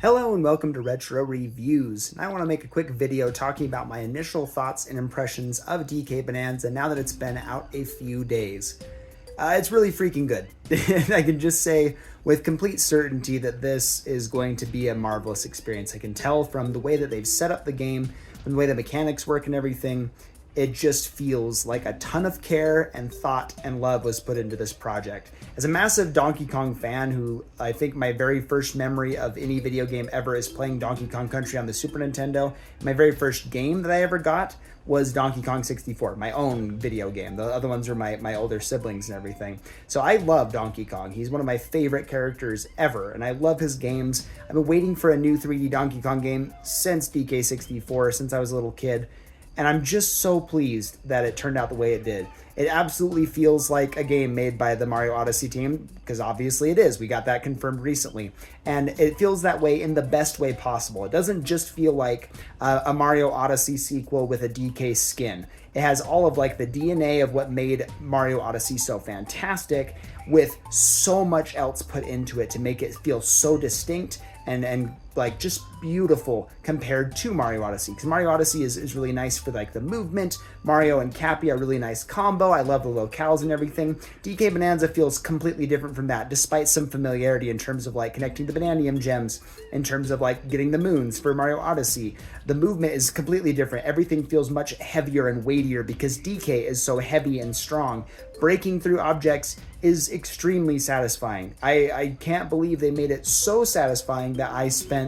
Hello and welcome to Retro Reviews. And I want to make a quick video talking about my initial thoughts and impressions of DK Bananza now that it's been out a few days. It's really freaking good. I can just say with complete certainty that this is going to be a marvelous experience. I can tell from the way that they've set up the game, from the way the mechanics work and everything. It just feels like a ton of care and thought and love was put into this project. As a massive Donkey Kong fan who I think my very first memory of any video game ever is playing Donkey Kong Country on the Super Nintendo, my very first game that I ever got was Donkey Kong 64, my own video game. The other ones are my older siblings and everything. So I love Donkey Kong. He's one of my favorite characters ever, and I love his games. I've been waiting for a new 3D Donkey Kong game since DK64, since I was a little kid. And I'm just so pleased that it turned out the way it did. It absolutely feels like a game made by the Mario Odyssey team, because obviously it is. We got that confirmed recently. And it feels that way in the best way possible. It doesn't just feel like a Mario Odyssey sequel with a DK skin. It has all of like the DNA of what made Mario Odyssey so fantastic, with so much else put into it to make it feel so distinct and like just beautiful compared to Mario Odyssey. Because Mario Odyssey is really nice for like the movement. Mario and Cappy are really nice combo. I love the locales and everything. DK Bananza feels completely different from that, despite some familiarity in terms of like connecting the Bananium gems, in terms of like getting the moons for Mario Odyssey. The movement is completely different. Everything feels much heavier and weightier because DK is so heavy and strong. Breaking through objects is extremely satisfying. I can't believe they made it so satisfying that I spent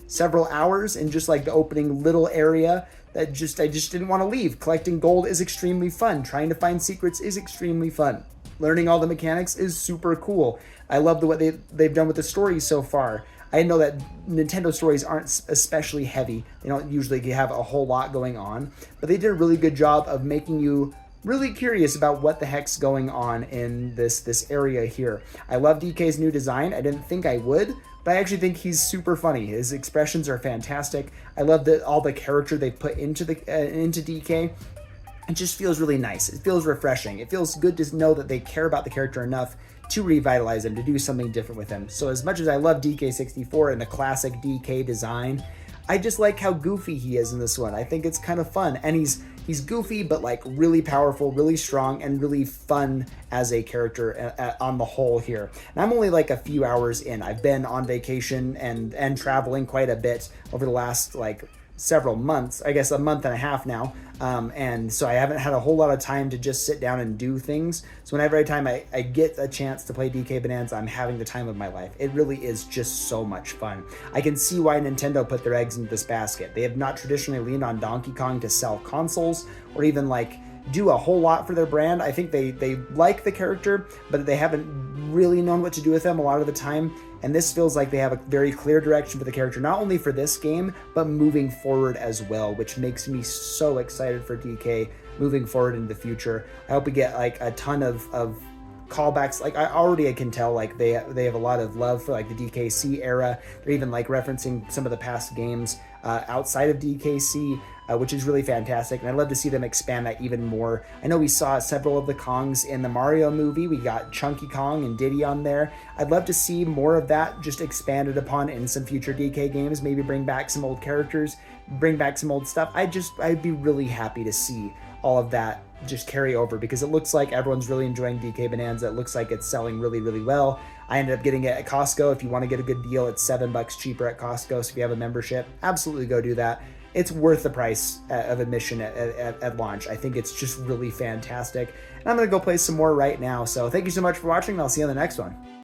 several hours in just like the opening little area that I just didn't want to leave. Collecting gold is extremely fun. Trying to find secrets is extremely fun. Learning all the mechanics is super cool. I love what they've done with the stories so far. I know that Nintendo stories aren't especially heavy. They don't usually have a whole lot going on, but they did a really good job of making you really curious about what the heck's going on in this area here. I love DK's new design. I didn't think I would, but I actually think he's super funny. His expressions are fantastic. I love all the character they've put into DK. It just feels really nice. It feels refreshing. It feels good to know that they care about the character enough to revitalize him, to do something different with him. So as much as I love DK64 and the classic DK design, I just like how goofy he is in this one. I think it's kind of fun. And he's goofy, but like really powerful, really strong, and really fun as a character on the whole here. And I'm only like a few hours in. I've been on vacation and traveling quite a bit over the last like several months, I guess a month and a half now. And so I haven't had a whole lot of time to just sit down and do things. So whenever I get a chance to play DK Bananza, I'm having the time of my life. It really is just so much fun. I can see why Nintendo put their eggs into this basket. They have not traditionally leaned on Donkey Kong to sell consoles or even like do a whole lot for their brand. I think they like the character, but they haven't really known what to do with them a lot of the time. And this feels like they have a very clear direction for the character, not only for this game, but moving forward as well, which makes me so excited for DK moving forward into the future. I hope we get like a ton of callbacks. Like I can tell like they have a lot of love for like the DKC era. They're even like referencing some of the past games outside of DKC, which is really fantastic. And I'd love to see them expand that even more. I know we saw several of the Kongs in the Mario movie. We got Chunky Kong and Diddy on there. I'd love to see more of that just expanded upon in some future DK games. Maybe bring back some old characters, bring back some old stuff. I'd be really happy to see all of that just carry over, because it looks like everyone's really enjoying DK Bananza. It looks like it's selling really, really well. I ended up getting it at Costco. If you want to get a good deal, it's $7 cheaper at Costco. So if you have a membership, absolutely go do that. It's worth the price of admission at launch. I think it's just really fantastic. And I'm going to go play some more right now. So thank you so much for watching, and I'll see you on the next one.